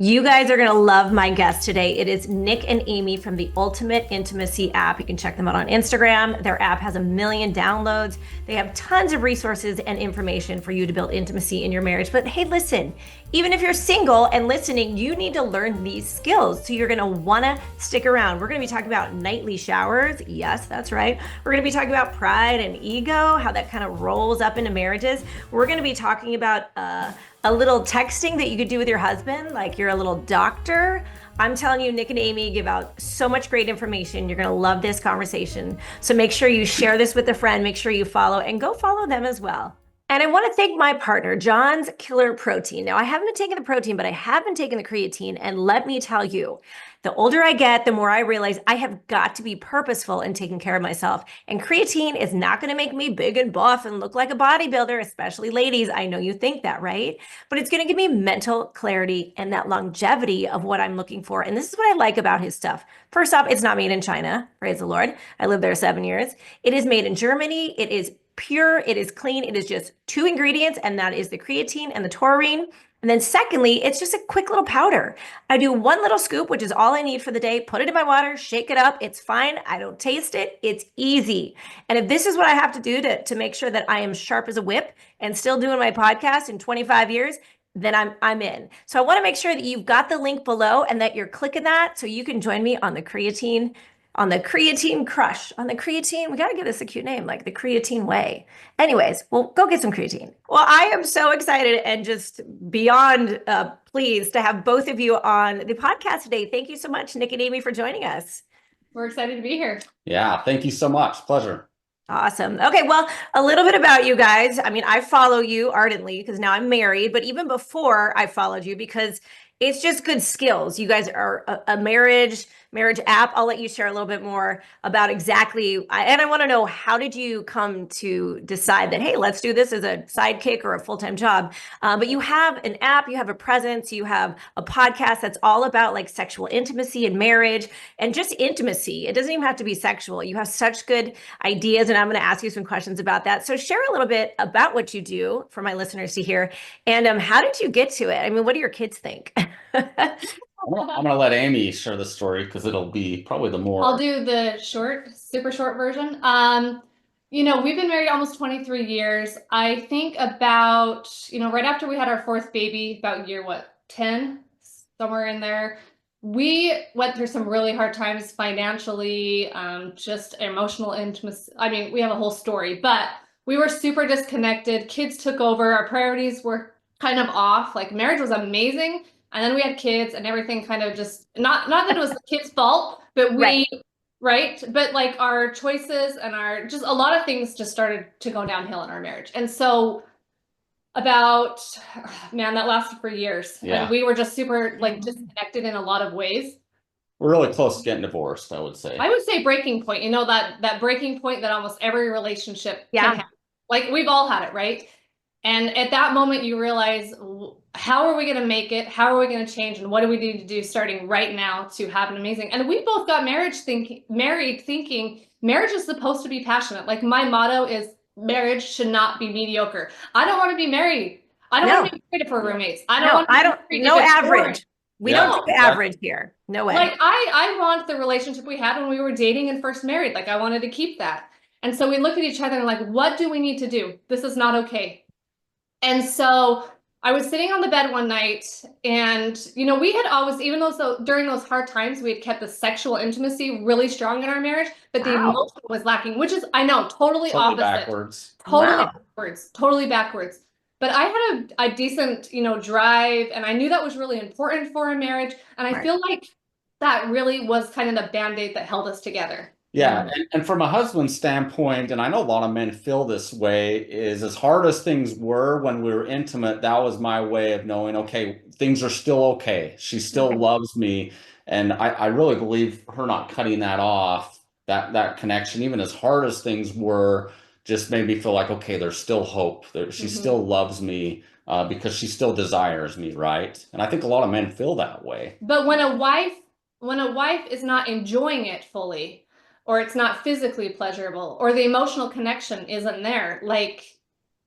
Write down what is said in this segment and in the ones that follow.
You guys are going to love my guest today. It is Nick and Amy from the Ultimate Intimacy app. You can check them out on Instagram. Their app has 1 million downloads. They have tons of resources and information for you to build intimacy in your marriage. But hey, listen, even if you're single and listening, you need to learn these skills. So you're going to want to stick around. We're going to be talking about nightly showers. Yes, that's right. We're going to be talking about pride and ego, how that kind of rolls up into marriages. We're going to be talking about a little texting that you could do with your husband, like you're a little doctor. I'm telling you, Nick and Amy give out so much great information. You're gonna love this conversation. So make sure you share this with a friend, make sure you follow, and go follow them as well. And I want to thank my partner, John's Killer Protein. Now, I haven't been taking the protein, but I have been taking the creatine. And let me tell you, the older I get, the more I realize I have got to be purposeful in taking care of myself. And creatine is not going to make me big and buff and look like a bodybuilder, especially ladies. I know you think that, right? But it's going to give me mental clarity and that longevity of what I'm looking for. And this is what I like about his stuff. First off, it's not made in China. Praise the Lord. I lived there 7 years. It is made in Germany. It is pure, it is clean, it is just 2 ingredients, and that is the creatine and the taurine. And then secondly, it's just a quick little powder. I do 1 little scoop, which is all I need for the day, put it in my water, shake it up, it's fine, I don't taste it, it's easy. And if this is what I have to do to make sure that I am sharp as a whip and still doing my podcast in 25 years, then I'm in. So I want to make sure that you've got the link below and that you're clicking that so you can join me on the creatine crush, on the creatine. We got to give this a cute name, like the creatine way. Anyways, well, go get some creatine. Well, I am so excited and just beyond pleased to have both of you on the podcast today. Thank you so much, Nick and Amy, for joining us. We're excited to be here. Yeah, thank you so much. Pleasure. Awesome. Okay, well, a little bit about you guys. I mean, I follow you ardently because now I'm married, but even before I followed you, because it's just good skills. You guys are a marriage app. I'll let you share a little bit more about exactly, and I want to know, how did you come to decide that, hey, let's do this as a sidekick or a full-time job? But you have an app, you have a presence, you have a podcast that's all about like sexual intimacy and marriage and just intimacy. It doesn't even have to be sexual. You have such good ideas, and I'm going to ask you some questions about that. So share a little bit about what you do for my listeners to hear. And how did you get to it? I mean, what do your kids think? I'm going to let Amy share the story because it'll be probably the more. I'll do the super short version. We've been married almost 23 years. I think about, right after we had our 4th baby, about year, 10, somewhere in there, we went through some really hard times financially, just emotional intimacy. I mean, we have a whole story, but we were super disconnected. Kids took over. Our priorities were kind of off. Like, marriage was amazing. And then we had kids and everything kind of just, not that it was the kids' fault, but right? But like our choices and just a lot of things just started to go downhill in our marriage. And so that lasted for years. Yeah. And we were just super like disconnected in a lot of ways. We're really close to getting divorced, I would say. I would say breaking point, that breaking point that almost every relationship can have. Like, we've all had it, right? And at that moment, you realize, how are we going to make it? How are we going to change? And what do we need to do starting right now to have an amazing? And we both got married thinking marriage is supposed to be passionate. Like, my motto is marriage should not be mediocre. I don't want to be married. I don't want to be married for roommates. No average. We don't do average here. No way. Like, I want the relationship we had when we were dating and first married. Like, I wanted to keep that. And so we looked at each other and like, what do we need to do? This is not okay. And so I was sitting on the bed one night and, we had always, even though during those hard times, we had kept the sexual intimacy really strong in our marriage, but the emotion was lacking, which is, I know, totally opposite. Backwards. Totally backwards. But I had a decent, drive, and I knew that was really important for a marriage. And I feel like that really was kind of the Band-Aid that held us together. Yeah, and from a husband's standpoint, and I know a lot of men feel this way, is as hard as things were when we were intimate, that was my way of knowing, okay, things are still okay. She still loves me. And I really believe her not cutting that off, that connection, even as hard as things were, just made me feel like, okay, there's still hope. She still loves me because she still desires me, right? And I think a lot of men feel that way. But when a wife is not enjoying it fully, or it's not physically pleasurable, or the emotional connection isn't there, like,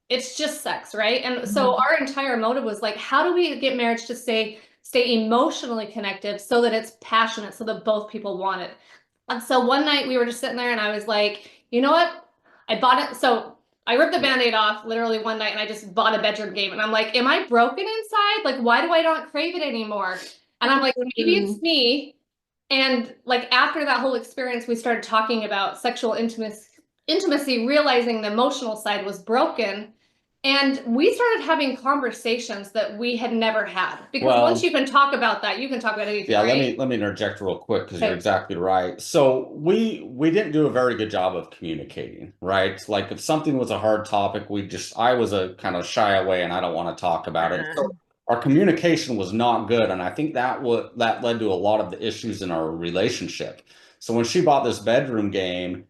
it's just sex, right? And so our entire motive was like, how do we get marriage to stay stay emotionally connected so that it's passionate, so that both people want it. And so one night we were just sitting there and I was like, you know what? I bought it. So I ripped the Band-Aid off literally one night and I just bought a bedroom game. And I'm like, am I broken inside? Like, why do I not crave it anymore? And I'm like, maybe it's me. And like after that whole experience, we started talking about sexual intimacy, realizing the emotional side was broken. And we started having conversations that we had never had. Because once you can talk about that, you can talk about anything. Yeah, right? let me interject real quick because you're exactly right. So we didn't do a very good job of communicating, right? Like if something was a hard topic, I was a kind of shy away and I don't want to talk about it. So our communication was not good, and I think that led to a lot of the issues in our relationship. So when she bought this bedroom game,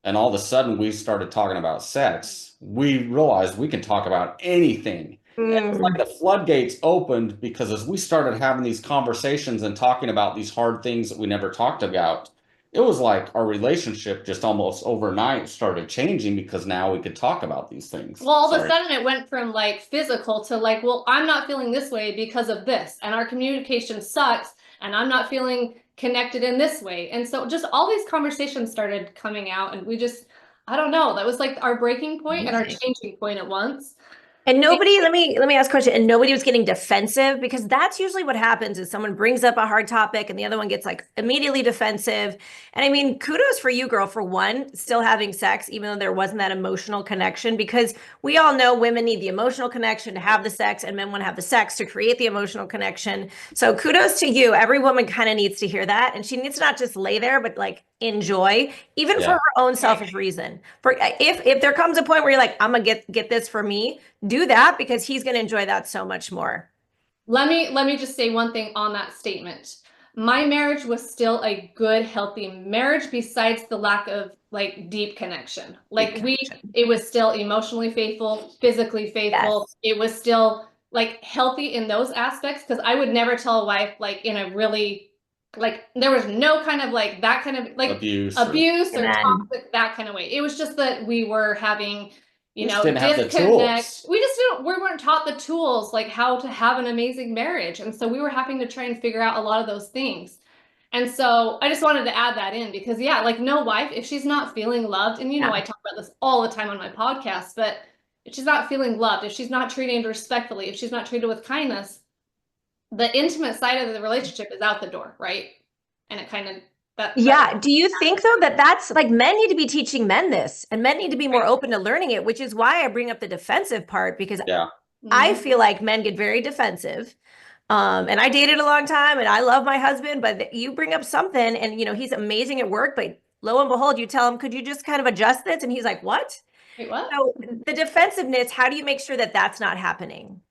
and all of a sudden we started talking about sex, we realized we can talk about anything. And it's like the floodgates opened because as we started having these conversations and talking about these hard things that we never talked about, it was like our relationship just almost overnight started changing because now we could talk about these things. Well, all of a sudden it went from like physical to like, well, I'm not feeling this way because of this, and our communication sucks, and I'm not feeling connected in this way. And so just all these conversations started coming out, and we just, I don't know, that was like our breaking point and our changing point at once. And nobody, let me ask a question. And nobody was getting defensive, because that's usually what happens is someone brings up a hard topic and the other one gets like immediately defensive. And I mean, kudos for you, girl, for one, still having sex, even though there wasn't that emotional connection, because we all know women need the emotional connection to have the sex and men want to have the sex to create the emotional connection. So kudos to you. Every woman kind of needs to hear that. And she needs to not just lay there, but like enjoy, even for her own selfish reason. For if there comes a point where you're like, I'm gonna get this for me, do that, because he's going to enjoy that so much more. Let me just say one thing on that statement. My marriage was still a good, healthy marriage, besides the lack of like deep connection. Like it was still emotionally faithful, physically faithful. Yes. It was still like healthy in those aspects, because I would never tell a wife like in a really like there was no kind of like that kind of like abuse or toxic, that kind of way. It was just that we were having, you know, disconnect. We weren't taught the tools like how to have an amazing marriage. And so we were having to try and figure out a lot of those things. And so I just wanted to add that in, because yeah, like no wife, if she's not feeling loved, and you know, I talk about this all the time on my podcast, but if she's not feeling loved, if she's not treated respectfully, if she's not treated with kindness, the intimate side of the relationship is out the door, right? And it kind of do you think though that that's like men need to be teaching men this, and men need to be more open to learning it, which is why I bring up the defensive part, because I feel like men get very defensive. And I dated a long time and I love my husband, but you bring up something and you know, he's amazing at work, but lo and behold, you tell him, could you just kind of adjust this? And he's like, what? Wait, what? So the defensiveness, how do you make sure that that's not happening?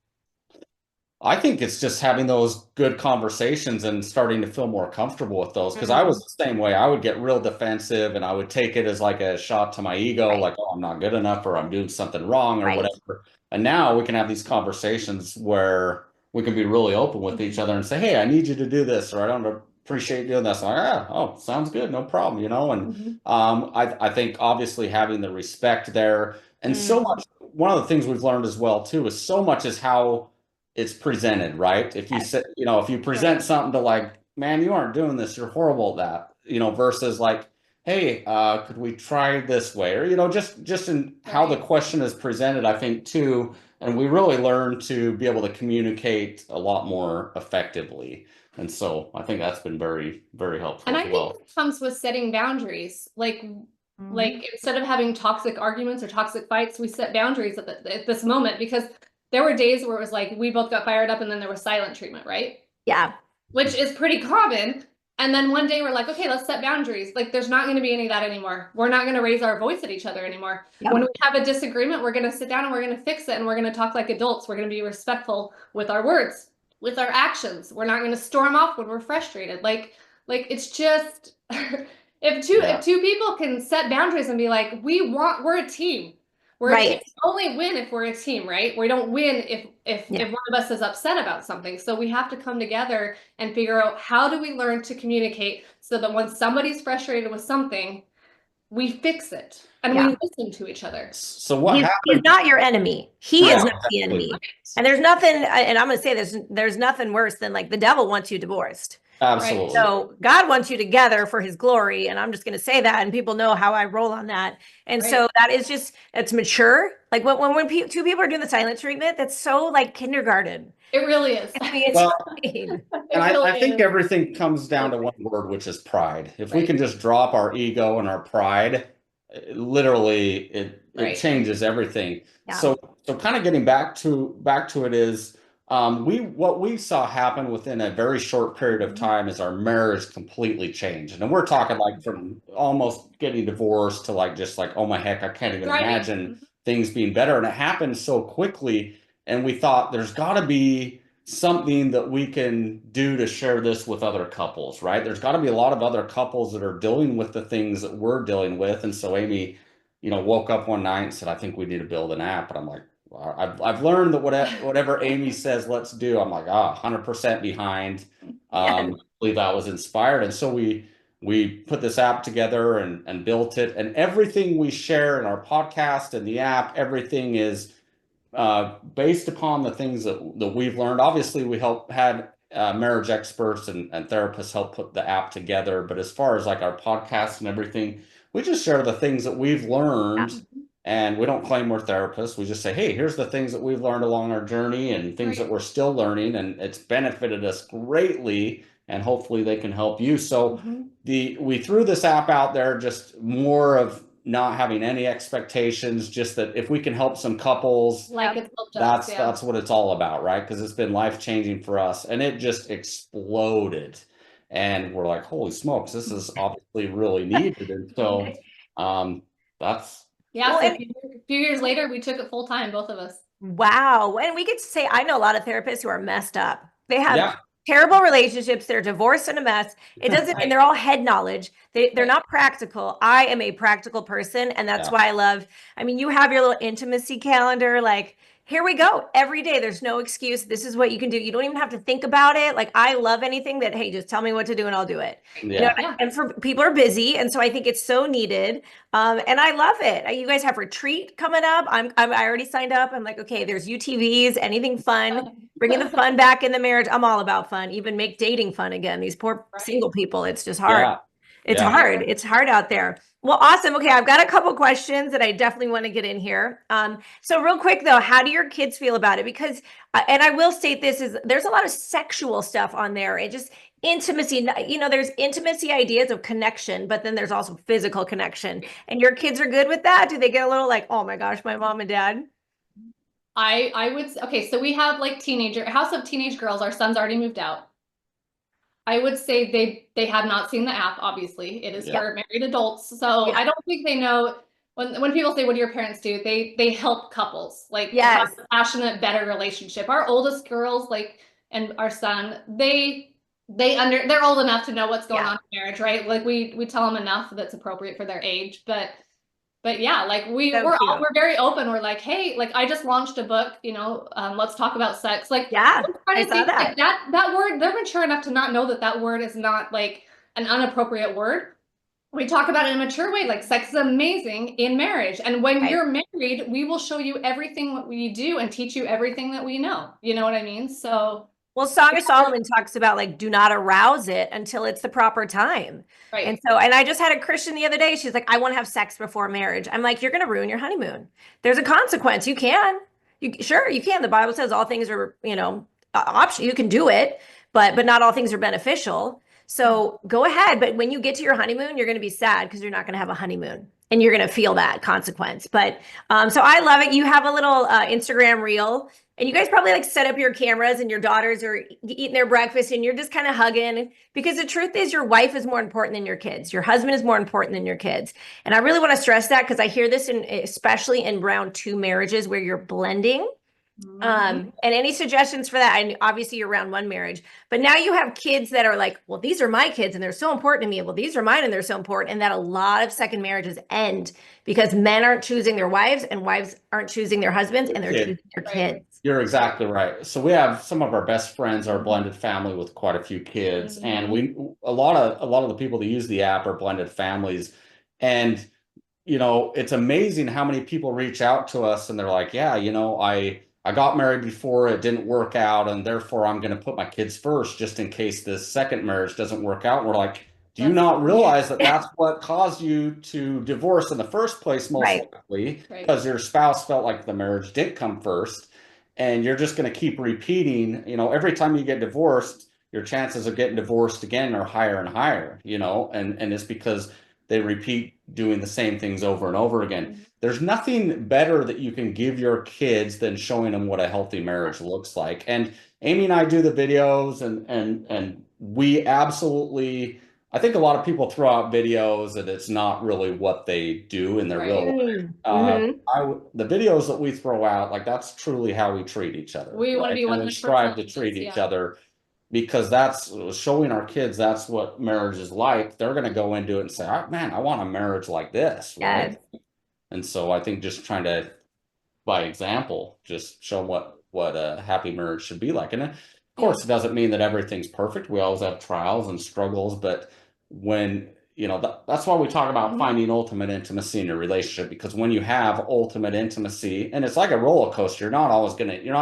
I think it's just having those good conversations and starting to feel more comfortable with those. Because I was the same way. I would get real defensive and I would take it as like a shot to my ego, like, oh, I'm not good enough, or I'm doing something wrong, or whatever. And now we can have these conversations where we can be really open with each other and say, hey, I need you to do this, or I don't appreciate doing this. Like, oh, sounds good, no problem, you know. And I think obviously having the respect there, and so much. One of the things we've learned as well too is so much is how it's presented, right? If you say, you know, if you present something to like, man, you aren't doing this, you're horrible at that, you know, versus like, hey, could we try this way? Or, you know, just in how the question is presented, I think too. And we really learn to be able to communicate a lot more effectively. And so I think that's been very, very helpful. And I think it comes with setting boundaries. Like instead of having toxic arguments or toxic fights, we set boundaries at this moment, because there were days where it was like we both got fired up and then there was silent treatment, right? Yeah. Which is pretty common. And then one day we're like, okay, let's set boundaries. Like there's not going to be any of that anymore. We're not going to raise our voice at each other anymore. Yep. When we have a disagreement, we're going to sit down and we're going to fix it, and we're going to talk like adults. We're going to be respectful with our words, with our actions. We're not going to storm off when we're frustrated. Like it's just if two people can set boundaries and be like, we're a team. We only win if we're a team, right? We don't win if one of us is upset about something. So we have to come together and figure out, how do we learn to communicate so that when somebody's frustrated with something, we fix it and Yeah. we listen to each other. So what He's happened? not your enemy. He Yeah, is not the exactly. enemy. And there's nothing, and I'm going to say there's nothing worse than like the devil wants you divorced. Absolutely. So God wants you together for his glory. And I'm just going to say that. And people know how I roll on that. And so that is just, it's mature. Like when two people are doing the silent treatment, that's so like kindergarten. It really is. I mean, it's Well, fine. And really I think is. everything comes down to one word, which is pride. If we Right. can just drop our ego and our pride, literally it Right. changes everything. Yeah. So kind of getting back to it is what we saw happen within a very short period of time is our marriage completely changed. And we're talking like from almost getting divorced to like just like, oh my heck, I can't even imagine things being better. And it happened so quickly. And we thought there's got to be something that we can do to share this with other couples, right? There's got to be a lot of other couples that are dealing with the things that we're dealing with. And so Amy, woke up one night and said, I think we need to build an app. And I'm like, well, I've learned that whatever Amy says, let's do. I'm like, 100% behind. I believe I was inspired. And so we put this app together and built it. And everything we share in our podcast and the app, everything is based upon the things that we've learned. Obviously, we had marriage experts and therapists help put the app together. But as far as like our podcast and everything, we just share the things that we've learned. And we don't claim we're therapists. We just say, hey, here's the things that we've learned along our journey and things that we're still learning. And it's benefited us greatly. And hopefully they can help you. So we threw this app out there, just more of not having any expectations, just that if we can help some couples, like it's helped us, that's what it's all about, right? Because it's been life-changing for us, and it just exploded. And we're like, holy smokes, this is obviously really needed. And so that's so a few years later we took it full time, both of us. Wow. And we get to say, I know a lot of therapists who are messed up. They have terrible relationships. They're divorced and a mess. It doesn't, and they're all head knowledge. They're not practical. I am a practical person. And that's why I mean, you have your little intimacy calendar, like, here we go. Every day, there's no excuse. This is what you can do. You don't even have to think about it. Like, I love anything that, hey, just tell me what to do and I'll do it. And for people are busy. And so I think it's so needed. And I love it. You guys have retreat coming up. I already signed up. I'm like, okay, there's UTVs, anything fun, bringing the fun back in the marriage. I'm all about fun. Even make dating fun again. These poor single people. It's just hard. It's hard. It's hard out there. Well, awesome. Okay, I've got a couple questions that I definitely want to get in here. So real quick though, how do your kids feel about it? Because, and I will state this, is there's a lot of sexual stuff on there. It just intimacy, there's intimacy ideas of connection, but then there's also physical connection. And your kids are good with that? Do they get a little like, oh my gosh, my mom and dad? I would, okay, so we have like house of teenage girls. Our son's already moved out. I would say they have not seen the app. Obviously, it is for married adults, so I don't think they know. When people say, "What do your parents do?" They help couples like have a passionate, better relationship. Our oldest girls, and our son, they're old enough to know what's going on in marriage, right? Like we tell them enough that's appropriate for their age, but yeah, like we're very open. We're like, hey, like I just launched a book, let's talk about sex. Like, I saw that. Like that word, they're mature enough to not know that word is not like an inappropriate word. We talk about it in a mature way. Like sex is amazing in marriage. And when you're married, we will show you everything that we do and teach you everything that we know. You know what I mean? So well, Song of Solomon talks about like, do not arouse it until it's the proper time. And so, and I just had a Christian the other day. She's like, I want to have sex before marriage. I'm like, you're going to ruin your honeymoon. There's a consequence. You can. Sure, you can. The Bible says all things are, option. You can do it, but not all things are beneficial. So go ahead. But when you get to your honeymoon, you're going to be sad because you're not going to have a honeymoon and you're going to feel that consequence. But so I love it. You have a little Instagram reel. And you guys probably like set up your cameras and your daughters are eating their breakfast and you're just kind of hugging, because the truth is your wife is more important than your kids. Your husband is more important than your kids. And I really want to stress that because I hear this especially in round 2 marriages where you're blending. And any suggestions for that? And obviously you're round 1 marriage, but now you have kids that are like, well, these are my kids and they're so important to me. Well, these are mine and they're so important. And that a lot of second marriages end because men aren't choosing their wives and wives aren't choosing their husbands and they're choosing their kids. You're exactly right. So we have some of our best friends are a blended family with quite a few kids. And a lot of the people that use the app are blended families. And you know, it's amazing how many people reach out to us and they're like, yeah, you know, I got married before, it didn't work out, and therefore I'm going to put my kids first just in case this second marriage doesn't work out. And we're like, do you That's not realize that Yeah. that's what caused you to divorce in the first place, most Right. likely, right. because your spouse felt like the marriage did come first, and you're just going to keep repeating, you know, every time you get divorced, your chances of getting divorced again are higher and higher, you know, and it's because they repeat doing the same things over and over again. There's nothing better that you can give your kids than showing them what a healthy marriage looks like. And Amy and I do the videos, and we absolutely, I think a lot of people throw out videos and it's not really what they do in their real life. Mm-hmm. The videos that we throw out, like that's truly how we treat each other, We want to right? be And we 100% strive to like treat this, each yeah. other because that's showing our kids that's what marriage is like. They're going to go into it and say, "Oh, man, I want a marriage like this," right? Yes. And so I think just trying to, by example, just show what a happy marriage should be like. And of course, it doesn't mean that everything's perfect. We always have trials and struggles, but when you know that's why we talk about finding ultimate intimacy in your relationship, because when you have ultimate intimacy, and it's like a roller coaster, you're not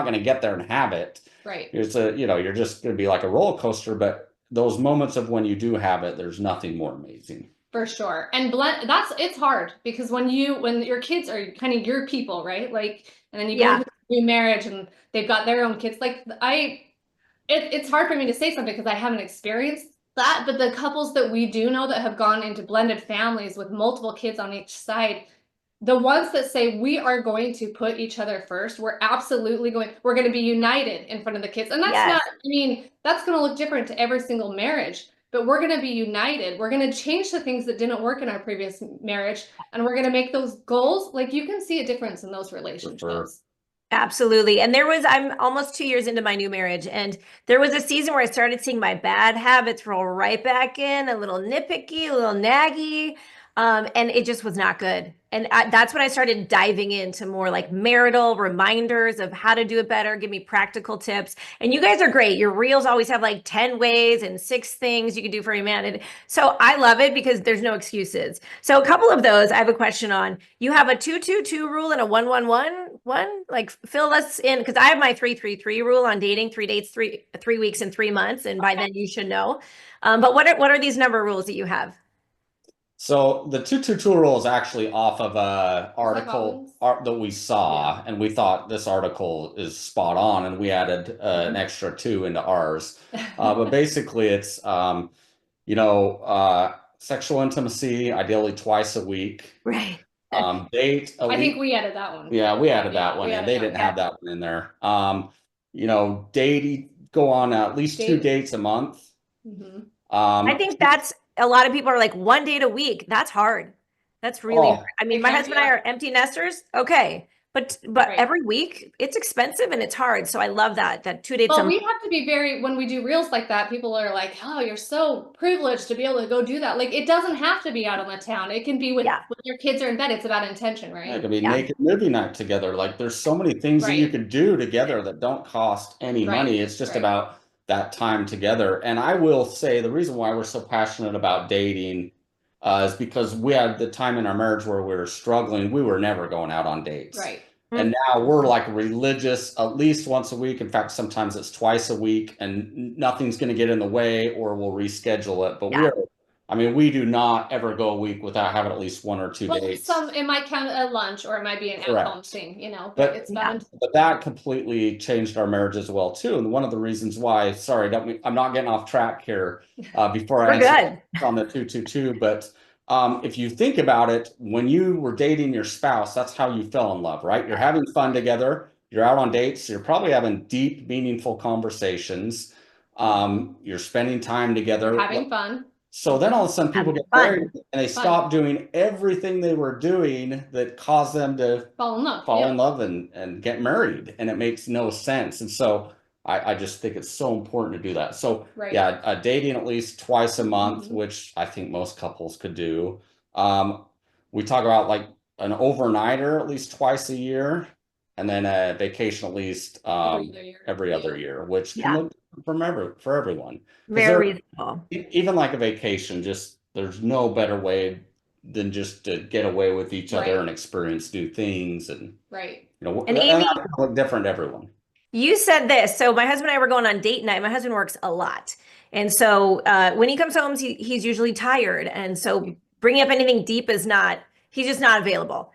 gonna get there and have it. Right. It's a, you know, you're just gonna be like a roller coaster, but those moments of when you do have it, there's nothing more amazing. For sure. And it's hard because when your kids are kind of your people, right? Like, and then you go Yeah. into a new marriage and they've got their own kids. Like it's hard for me to say something because I haven't experienced that, but the couples that we do know that have gone into blended families with multiple kids on each side, the ones that say we are going to put each other first, we're going to be united in front of the kids. And that's Yes. not, I mean, that's going to look different to every single marriage, but we're going to be united. We're going to change the things that didn't work in our previous marriage, and we're going to make those goals. Like you can see a difference in those relationships. Absolutely. And I'm almost 2 years into my new marriage, and there was a season where I started seeing my bad habits roll right back in, a little nitpicky, a little naggy, and it just was not good. And that's when I started diving into more like marital reminders of how to do it better, give me practical tips. And you guys are great. Your reels always have like 10 ways and 6 things you can do for a man. And so I love it because there's no excuses. So a couple of those I have a question on. You have a 2-2-2 rule and a 1-1-1. Like fill us in, because I have my 3-3-3 rule on dating: 3 dates, 3 weeks, and 3 months. And by then you should know. But what are these number rules that you have? So the 222 rule is actually off of a article Collins? that we saw, and we thought this article is spot on, and we added an extra 2 into ours. But basically, it's you know, sexual intimacy, ideally twice a week. Right. Date a I week. think we added that one. Yeah, we added that one, we and added they that didn't one. have that one in there. You know, go on at least 2 dates a month. I think that's a lot of people are like 1 date a week. That's hard. That's really hard. I mean, it my can be, husband and I are empty nesters. Okay. But Right. every week it's expensive and it's hard. So I love that 2 dates a Well, we month. have to be when we do reels like that, people are like, oh, you're so privileged to be able to go do that. Like, it doesn't have to be out on the town. It can be when Yeah. your kids are in bed. It's about intention, Yeah, it right? could be Yeah. naked movie night together. Like there's so many things that you Right. could do together that don't cost any Right. money. It's just Right. about that time together. And I will say the reason why we're so passionate about dating is because we had the time in our marriage where we were struggling. We were never going out on dates. Right. And now we're like religious at least once a week. In fact, sometimes it's twice a week, and nothing's going to get in the way, or we'll reschedule it. But we Yeah. are, I mean, we do not ever go a week without having at least 1 or 2 Well, dates. it might count a lunch, or it might be an Correct. at-home thing, you know, But- it's Yeah. about But that completely changed our marriage as well too. And one of the reasons why, sorry, I'm not getting off track here. Before I We're answer good. on the 222, but if you think about it, when you were dating your spouse, that's how you fell in love, right? You're having fun together. You're out on dates. You're probably having deep, meaningful conversations. You're spending time together. having fun. So then all of a sudden people Having get fun. married and they stop doing everything they were doing that caused them to Fall in love. fall in love and get married, and it makes no sense. And so I just think it's so important to do that. So Right. yeah, dating at least twice a month, Mhm. which I think most couples could do. We talk about like an overnighter at least twice a year, and then a vacation at least every other year, which can Yeah. look for everyone. Very reasonable. Even like a vacation, just there's no better way than just to get away with each other Right. and experience new things. And, Right. and And that's Amy, gonna look different to everyone. you said this. So my husband and I were going on date night. My husband works a lot. And so when he comes home, he's usually tired. And so bringing up anything deep is not, he's just not available.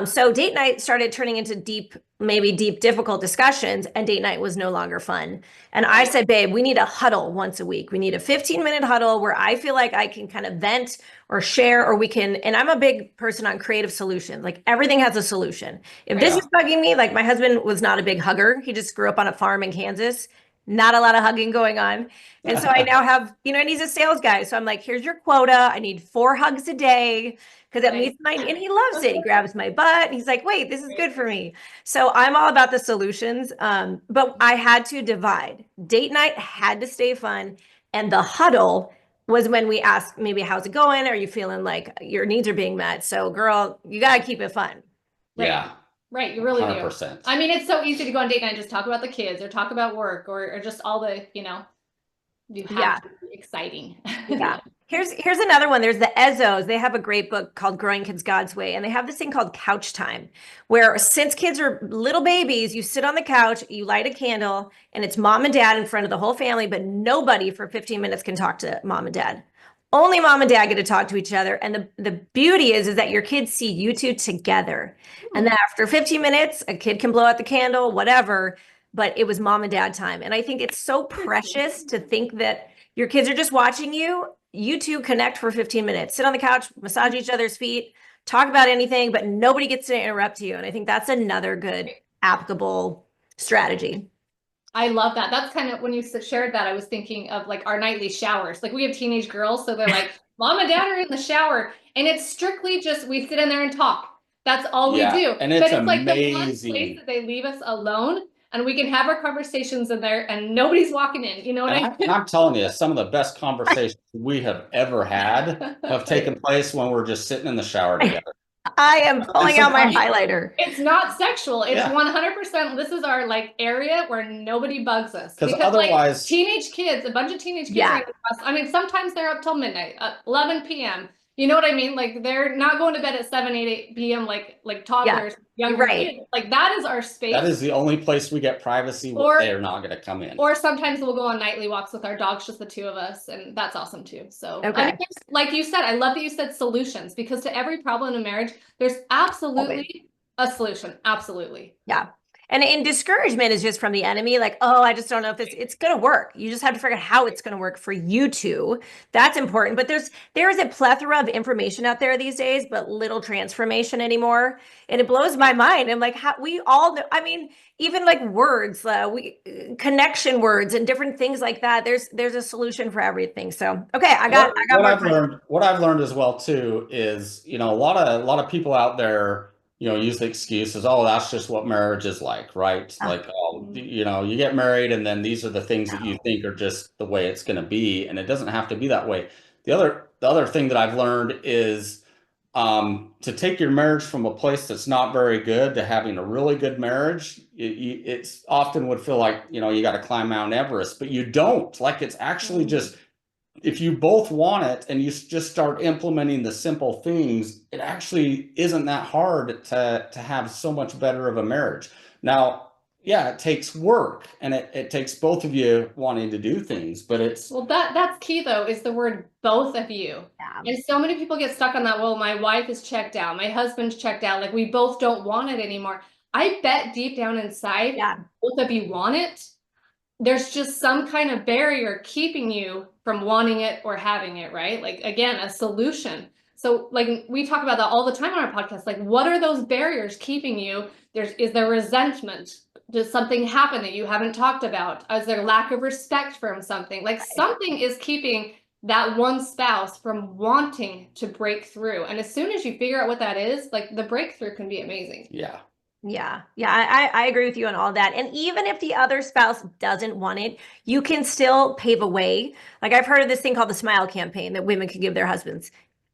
So date night started turning into maybe deep, difficult discussions, and date night was no longer fun. And I said, babe, we need a huddle once a week. We need a 15-minute huddle where I feel like I can kind of vent or share, or we can, and I'm a big person on creative solutions. Like everything has a solution. If this Yeah. is bugging me, like my husband was not a big hugger. He just grew up on a farm in Kansas. Not a lot of hugging going on. And so I now have, and he's a sales guy. So I'm like, here's your quota. I need 4 hugs a day because it meets and he loves it. He grabs my butt and he's like, wait, this is good for me. So I'm all about the solutions. But I had to divide. Date night had to stay fun. And the huddle was when we asked, maybe, how's it going? Are you feeling like your needs are being met? So girl, you got to keep it fun. Right. Yeah. Right, you really 100%. do. I mean, it's so easy to go on date night and just talk about the kids or talk about work or just all the, you have to be exciting. Yeah. Here's another one. There's the Ezzos. They have a great book called Growing Kids God's Way, and they have this thing called couch time, where since kids are little babies, you sit on the couch, you light a candle, and it's mom and dad in front of the whole family, but nobody for 15 minutes can talk to mom and dad. Only mom and dad get to talk to each other. And the beauty is that your kids see you two together. And then after 15 minutes, a kid can blow out the candle, whatever, but it was mom and dad time. And I think it's so precious to think that your kids are just watching you. You two connect for 15 minutes, sit on the couch, massage each other's feet, talk about anything, but nobody gets to interrupt you. And I think that's another good applicable strategy. I love that. That's kind of when you shared that, I was thinking of like our nightly showers. Like we have teenage girls, so they're like, mom and dad are in the shower. And it's strictly just we sit in there and talk. That's all we do. And it's but it's like the one amazing. place that they leave us alone and we can have our conversations in there and nobody's walking in. You know what I mean? And I'm telling you, some of the best conversations we have ever had have taken place when we're just sitting in the shower together. I am pulling out my highlighter. It's not sexual. It's 100%. This is our like area where nobody bugs us. Because otherwise, like teenage kids, a bunch of teenage kids are in the bus. I mean, sometimes they're up till midnight, 11 p.m. You know what I mean? Like they're not going to bed at 7, 8 p.m. like toddlers, younger kids. Like that is our space. That is the only place we get privacy where they're not going to come in. Or sometimes we'll go on nightly walks with our dogs, just the two of us, and that's awesome too. So I mean, like you said, I love that you said solutions, because to every problem in a marriage, there's absolutely a solution. Absolutely. Yeah. And discouragement is just from the enemy. Like, oh, I just don't know if it's going to work. You just have to figure out how it's going to work for you two. That's important. But there is a plethora of information out there these days, but little transformation anymore. And it blows my mind. I'm like, how we all know, I mean, even like words, connection words and different things like that. There's a solution for everything. So, okay, I got what I've learned as well too is, a lot of people out there, use the excuses, oh, that's just what marriage is like, right? Like, oh, you get married and then these are the things that you think are just the way it's going to be. And it doesn't have to be that way. The other thing that I've learned is to take your marriage from a place that's not very good to having a really good marriage. It's often would feel like, you got to climb Mount Everest, but you don't. Like, it's actually just, if you both want it and you just start implementing the simple things, it actually isn't that hard to have so much better of a marriage. Now, yeah, it takes work and it takes both of you wanting to do things, but it's... Well, that's key though, is the word both of you. Yeah. And so many people get stuck on that. Well, my wife is checked out. My husband's checked out. Like we both don't want it anymore. I bet deep down inside, both of you want it. There's just some kind of barrier keeping you from wanting it or having it, right? Like, again, a solution. So like we talk about that all the time on our podcast. Like, what are those barriers keeping you? Is there resentment? Does something happen that you haven't talked about? Is there lack of respect from something? Like something is keeping that one spouse from wanting to break through. And as soon as you figure out what that is, like the breakthrough can be amazing. Yeah. I agree with you on all that. And even if the other spouse doesn't want it, you can still pave a way. Like I've heard of this thing called the smile campaign that women can give their husbands.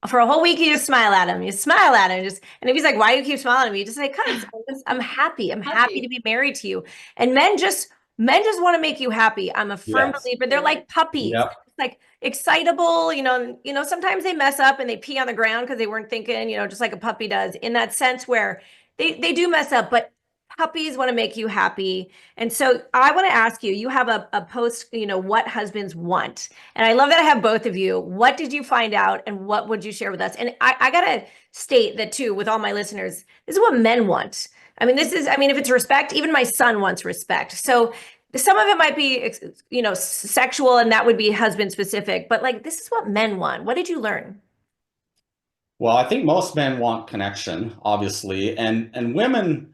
For a whole week, you just smile at him. You smile at him. And if he's like, why do you keep smiling at me? You just say, because I'm happy. I'm happy to be married to you. And men just want to make you happy. I'm a firm believer. They're like puppies. It's like, excitable, sometimes they mess up and they pee on the ground because they weren't thinking, just like a puppy does, in that sense where they do mess up, but puppies want to make you happy. And so I want to ask you, you have a post, what husbands want. And I love that I have both of you. What did you find out and what would you share with us? And I gotta state that too, with all my listeners, this is what men want. If it's respect, even my son wants respect. So some of it might be, sexual, and that would be husband specific, but like, this is what men want. What did you learn? Well, I think most men want connection, obviously, and women,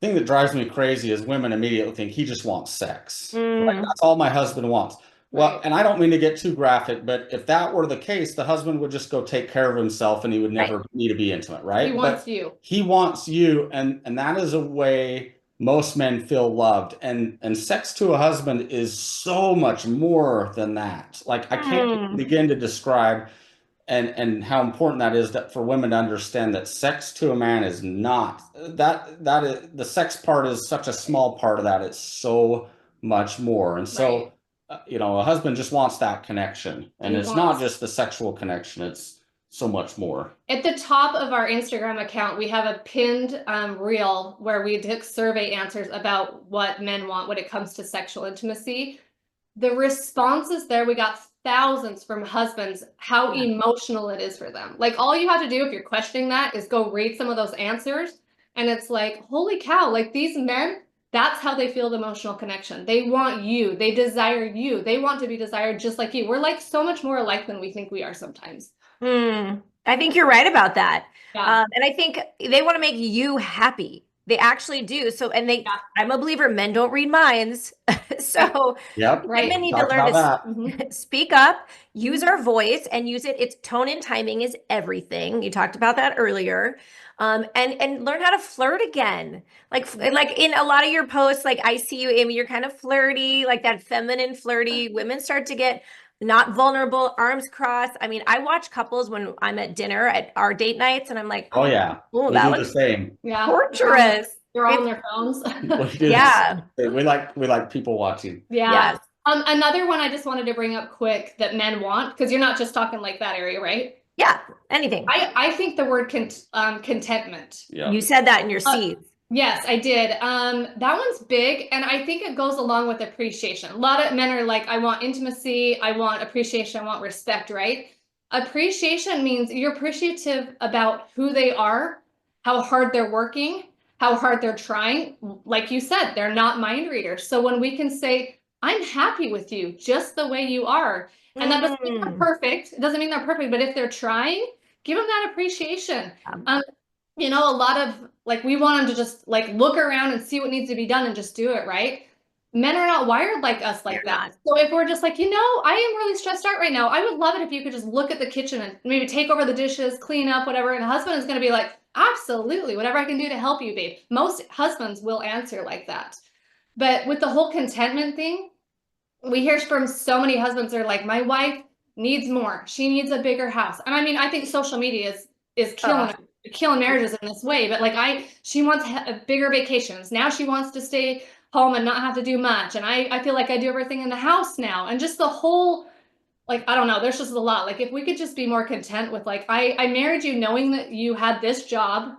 the thing that drives me crazy is women immediately think he just wants sex. Like, Mm, that's all my husband wants. Well, Right. and I don't mean to get too graphic, but if that were the case, the husband would just go take care of himself and he would right. never need to be intimate, He right? wants But you. he wants you, and that is a way most men feel loved. And sex to a husband is so much more than that. Like, I can't even Mm, begin to describe and how important that is, that for women to understand that sex to a man is not that is, the sex part is such a small part of that. It's so much more. And Right. so a husband just wants that connection, and He it's not wants. just the sexual connection, it's so much more. At the top of our Instagram account, we have a pinned reel where we took survey answers about what men want when it comes to sexual intimacy. The responses there, we got thousands from husbands, how yeah. emotional it is for them. Like, all you have to do if you're questioning that is go read some of those answers. And it's like, holy cow, like these men, that's how they feel the emotional connection. They want you, they desire you, they want to be desired just like you. We're like so much more alike than we think we are sometimes. I think you're right about that. Yeah. And I think they want to make you happy. They actually do. So, Yeah. I'm a believer, men don't read minds. Right. So Yep, women Right. need to talked learn about to that. speak up, use Mhm. our voice and use it. Its tone and timing is everything. You talked about that earlier. And learn how to flirt again. Like in a lot of your posts, like I see you, Amy, you're kind of flirty, like that feminine flirty. Women start to get not vulnerable, arms crossed. I watch couples when I'm at dinner at our date nights, and I'm like, Oh yeah, oh, we that do the looks same. Yeah. torturous. They're all on It's their phones. We do this. yeah, We like people watching. Yeah. yes, Another one I just wanted to bring up quick that men want, because you're not just talking like that area, right? yeah, anything. I think the word contentment. Yeah. You said that in your Uh, seeds. yes, I did. That one's big, and I think it goes along with appreciation. A lot of men are like, I want intimacy, I want appreciation, I want respect, right? Appreciation means you're appreciative about who they are, how hard they're working, how hard they're trying. Like you said, they're not mind readers. So when we can say, I'm happy with you just the way you are, and that doesn't mean they're Mm. perfect. It doesn't mean they're perfect, but if they're trying, give them that appreciation. Um, Um, a lot of like we want them to just like look around and see what needs to be done and just do it, right? Men are not wired like us They're like that. not. So if we're just like, I am really stressed out right now. I would love it if you could just look at the kitchen and maybe take over the dishes, clean up, whatever. And the husband is going to be like, absolutely, whatever I can do to help you, babe. Most husbands will answer like that. But with the whole contentment thing, we hear from so many husbands that are like, my wife needs more. She needs a bigger house. And I think social media is Oh, killing marriages in this way. But like she wants bigger vacations. Now she wants to stay home and not have to do much. And I feel like I do everything in the house now. And just the whole like I don't know, there's just a lot. Like if we could just be more content with like I married you knowing that you had this job.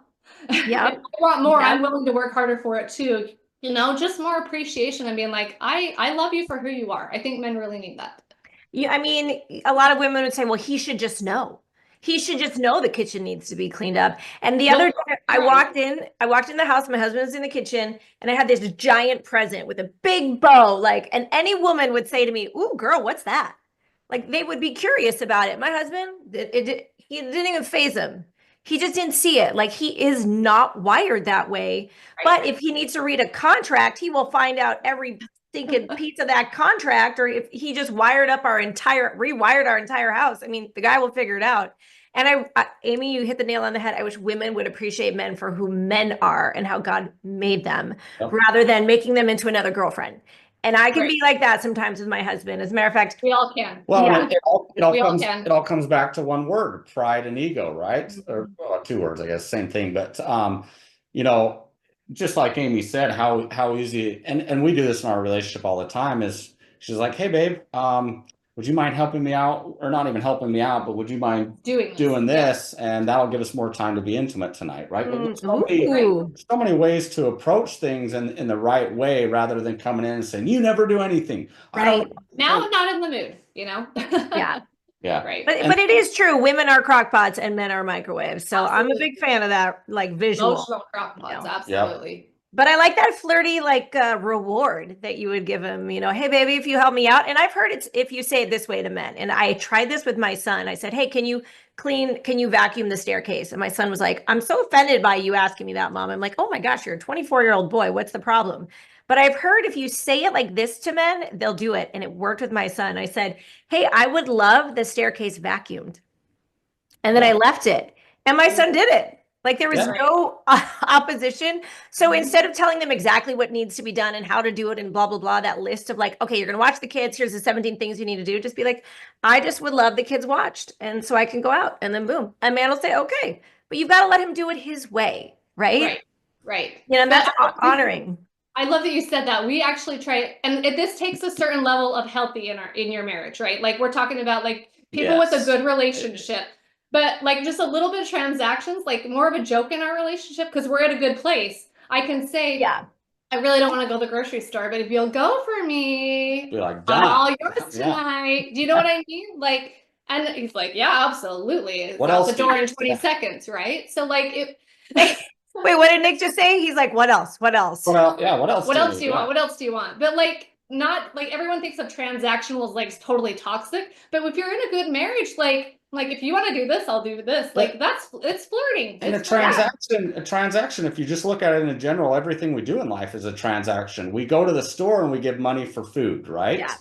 If yep, I want more, I'm yep. willing to work harder for it too. Just more appreciation and being like, I love you for who you are. I think men really need that. Yeah, a lot of women would say, well, he should just know. He should just know the kitchen needs to be cleaned up. And the other Nope. day, Right. I walked in the house, my husband was in the kitchen, and I had this giant present with a big bow, and any woman would say to me, "Ooh, girl, what's that?" Like they would be curious about it. My husband, he didn't even faze him. He just didn't see it. Like he is not wired that way. But if he needs to read a contract, he will find out every stinking piece of that contract. Or if he just rewired our entire house. The guy will figure it out. And Amy, you hit the nail on the head. I wish women would appreciate men for who men are and how God made them, Yep. rather than making them into another girlfriend. And I can Right. be like that sometimes with my husband. As a matter of fact, We all can. Well, yeah. and it all We all comes can. it all comes back to one word: pride and ego, right? Or well, two words, I guess, same thing. But you know, just like Amy said, how easy, and we do this in our relationship all the time, is she's like, hey babe, would you mind helping me out? Or not even helping me out, but would you mind doing this? And that'll give us more time to be intimate tonight, right? There's so many ways to approach things in the right way rather than coming in and saying, you never do anything. Right. Now I'm not in the mood, you know? Yeah. Yeah. Right. But it is true. Women are crockpots and men are microwaves. So I'm a big fan of that, like visual. Emotional crockpots, absolutely. But I like that flirty, like reward that you would give him, you know, hey baby, if you help me out. And I've heard it's if you say it this way to men. And I tried this with my son. I said, hey, can you vacuum the staircase? And my son was like, I'm so offended by you asking me that, mom. I'm like, oh my gosh, you're a 24-year-old boy. What's the problem? But I've heard if you say it like this to men, they'll do it. And it worked with my son. I said, hey, I would love the staircase vacuumed. And then I left it. And my son did it. Like there was no opposition. So instead of telling them exactly what needs to be done and how to do it and blah, blah, blah, that list of like, okay, you're going to watch the kids. Here's the 17 things you need to do. Just be like, I just would love the kids watched. And so I can go out and then boom, a man will say, okay, but you've got to let him do it his way. Right. Right. You know, and that's honoring. I love that you said that. We actually try, and this takes a certain level of healthy in your marriage, right? Like we're talking about like people with a good relationship. But like just a little bit of transactions, like more of a joke in our relationship because we're at a good place. I can say, I really don't want to go to the grocery store, but if you'll go for me, be like, I'm all yours tonight. Do you know what I mean? Like, and he's like, yeah, absolutely. It's out the door in 20 seconds, right? So like Wait, what did Nick just say? He's like, what else? What else? Well, yeah, what else? What else do you want? What else do you want? But like, not like everyone thinks of transactional as like totally toxic. But if you're in a good marriage, like if you want to do this, I'll do this. Like it's flirting. And a transaction, if you just look at it in general, everything we do in life is a transaction. We go to the store and we give money for food, right? Yeah.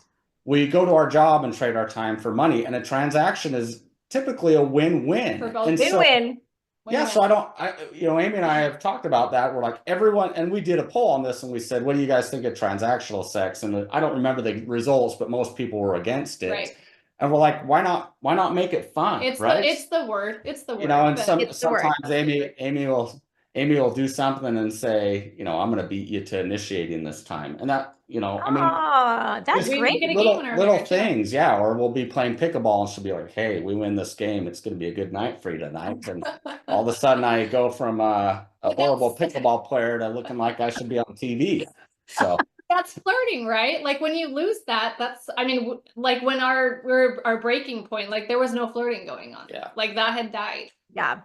We go to our job and trade our time for money. And a transaction is typically a win-win. For both. Win-win. Yeah, so Amy and I have talked about that. We're like everyone, and we did a poll on this and we said, what do you guys think of transactional sex? And I don't remember the results, but most people were against it. Right. And we're like, why not make it fun? Right? It's the word. It's the word. You know, and sometimes Amy will do something and say, you know, I'm going to beat you to initiating this time. And that, you know, I mean, that's great. Little things. Yeah. Or we'll be playing pickleball and she'll be like, hey, we win this game. It's going to be a good night for you tonight. And all of a sudden I go from a horrible pickleball player to looking like I should be on TV. So. That's flirting, right? Like when you lose that, I mean, like when our breaking point, like there was no flirting going on. Yeah. Like that had died. Yeah.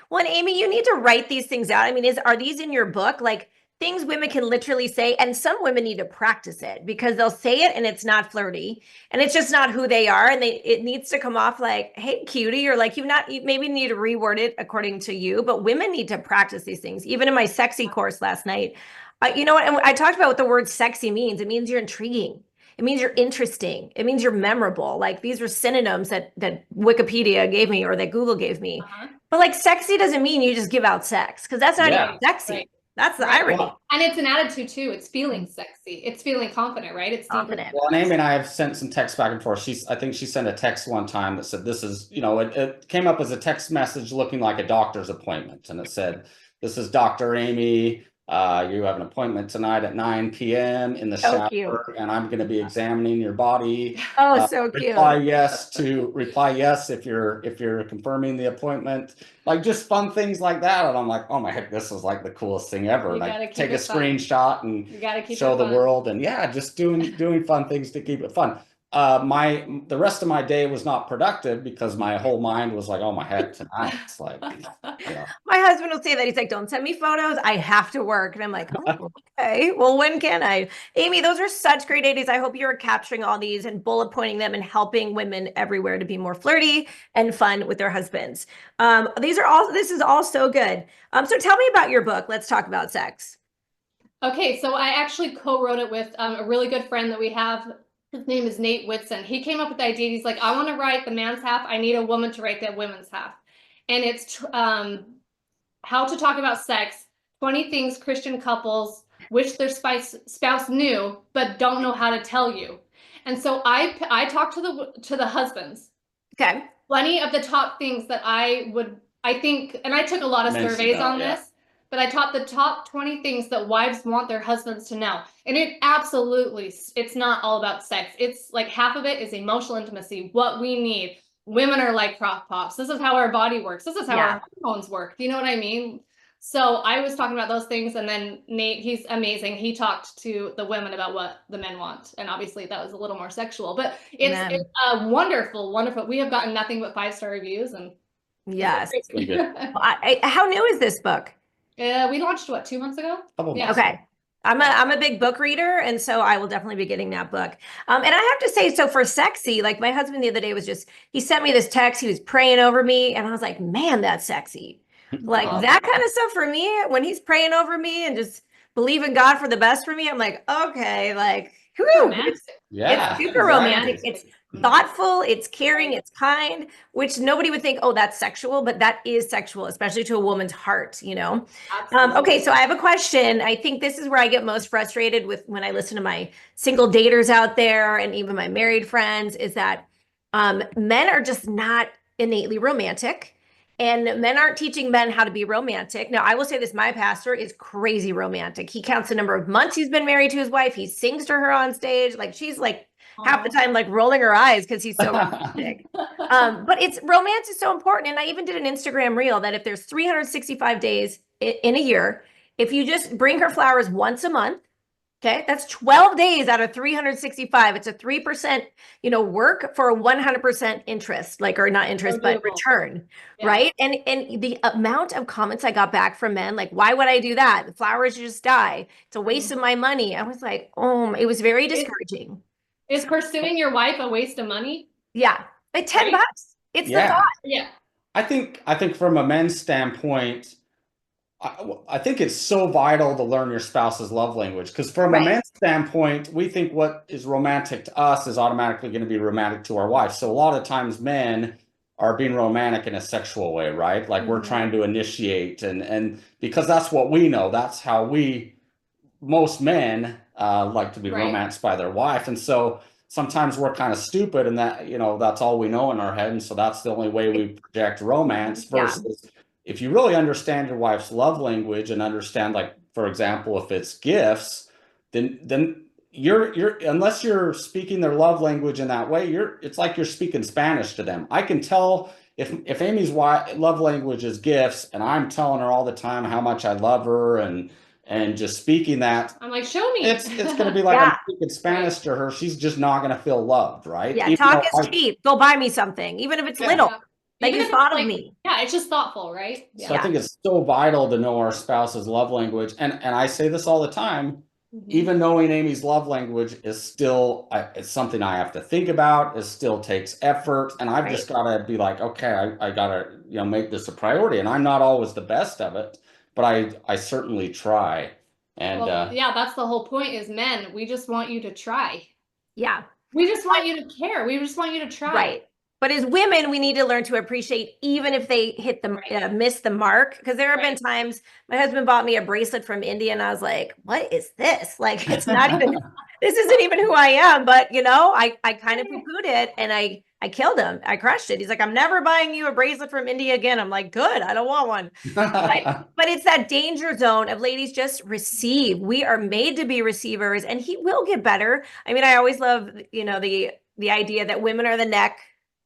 Well, and Amy, you need to write these things out. I mean, are these in your book? Like things women can literally say, and some women need to practice it because they'll say it and it's not flirty and it's just not who they are. And it needs to come off like, hey, cutie, or like you maybe need to reword it according to you, but women need to practice these things. Even in my sexy course last night, you know what? And I talked about what the word sexy means. It means you're intriguing. It means you're interesting. It means you're memorable. Like these were synonyms that Wikipedia gave me or that Google gave me. But like sexy doesn't mean you just give out sex because that's not even sexy. Right. That's the irony. Well, and it's an attitude too. It's feeling sexy. It's feeling confident, right? It's confident. Well, and Amy and I have sent some texts back and forth. I think she sent a text one time that said, this is, you know, it came up as a text message looking like a doctor's appointment. And it said, this is Dr. Amy. You have an appointment tonight at 9 p.m. in the shower, and I'm going to be examining your body. Oh, so cute. Reply yes if you're confirming the appointment. Like just fun things like that, and I'm like, oh my heck, this is like the coolest thing ever. And I take a screenshot and show the world, and just doing fun things to keep it fun. The rest of my day was not productive because my whole mind was like, oh my heck, tonight. It's like, my husband will say that. He's like, don't send me photos. I have to work. And I'm like, oh, okay, well, when can I? Amy, those are such great ideas. I hope you're capturing all these and bullet pointing them and helping women everywhere to be more flirty and fun with their husbands. This is all so good. So tell me about your book. Let's talk about sex. Okay. So I actually co-wrote it with a really good friend that we have. His name is Nate Whitson. He came up with the idea. He's like, I want to write the man's half. I need a woman to write the women's half. And it's how to talk about sex, 20 things Christian couples wish their spouse knew, but don't know how to tell you. And so I talked to the husbands. Okay. Plenty of the top things that I think, and I took a lot of surveys on this, but I taught the top 20 things that wives want their husbands to know. And it absolutely, it's not all about sex. It's like half of it is emotional intimacy, what we need. Women are like crock pops. This is how our body works. This is how our hormones work. Do you know what I mean? So I was talking about those things, and then Nate, he's amazing. He talked to the women about what the men want. And obviously that was a little more sexual, but it's a wonderful, wonderful. We have gotten nothing but 5-star reviews, and yes. Good. How new is this book? We launched what, 2 months ago? Yeah. Okay. I'm a big book reader, and so I will definitely be getting that book. And I have to say, so for sexy, like my husband the other day he sent me this text, he was praying over me, and I was like, man, that's sexy. Like that kind of stuff for me, when he's praying over me and just believing God for the best for me, I'm like, okay, like, whew, it's super romantic. It's thoughtful, it's caring, it's kind, which nobody would think, oh, that's sexual, but that is sexual, especially to a woman's heart, you know? Okay, so I have a question. I think this is where I get most frustrated with when I listen to my single daters out there and even my married friends, is that men are just not innately romantic. And men aren't teaching men how to be romantic. Now, I will say this, my pastor is crazy romantic. He counts the number of months he's been married to his wife. He sings to her on stage. Like she's like half the time like rolling her eyes because he's so romantic. But romance is so important. And I even did an Instagram reel that if there's 365 days in a year, if you just bring her flowers once a month, okay, that's 12 days out of 365. It's a 3%, work for a 100% interest, like, or not interest, but return, right? And the amount of comments I got back from men, like, why would I do that? The flowers just die. It's a waste of my money. I was like, oh, it was very discouraging. Is pursuing your wife a waste of money? Yeah, like $10. It's the thought. Yeah. I think from a men's standpoint, I think it's so vital to learn your spouse's love language, because from a man's standpoint, we think what is romantic to us is automatically going to be romantic to our wife. So a lot of times men are being romantic in a sexual way, right? Like we're trying to initiate, and because that's what we know, that's how most men like to be romanced by their wife. And so sometimes we're kind of stupid in that, that's all we know in our head. And so that's the only way we project romance versus if you really understand your wife's love language and understand, like, for example, if it's gifts, then you're unless you're speaking their love language in that way, it's like you're speaking Spanish to them. I can tell if Amy's love language is gifts, and I'm telling her all the time how much I love her and just speaking that, I'm like, show me. It's going to be like I'm speaking Spanish to her. She's just not going to feel loved, right? Yeah, talk is cheap. Go buy me something, even if it's little. Like you thought of me. Yeah, it's just thoughtful, right? So I think it's so vital to know our spouse's love language. And I say this all the time, even knowing Amy's love language is still, it's something I have to think about. It still takes effort. And I've just got to be like, okay, I got to, make this a priority. And I'm not always the best of it, but I certainly try. And that's the whole point is men, we just want you to try. Yeah. We just want you to care. We just want you to try. Right. But as women, we need to learn to appreciate even if they hit the miss the mark. Because there have been times my husband bought me a bracelet from India, and I was like, "What is this? Like, it's not even. This isn't even who I am." But I kind of poo-pooed it, and I killed him. I crushed it. He's like, "I'm never buying you a bracelet from India again." I'm like, "Good. I don't want one." But it's that danger zone of ladies just receive. We are made to be receivers, and he will get better. I mean, I always love the idea that women are the neck.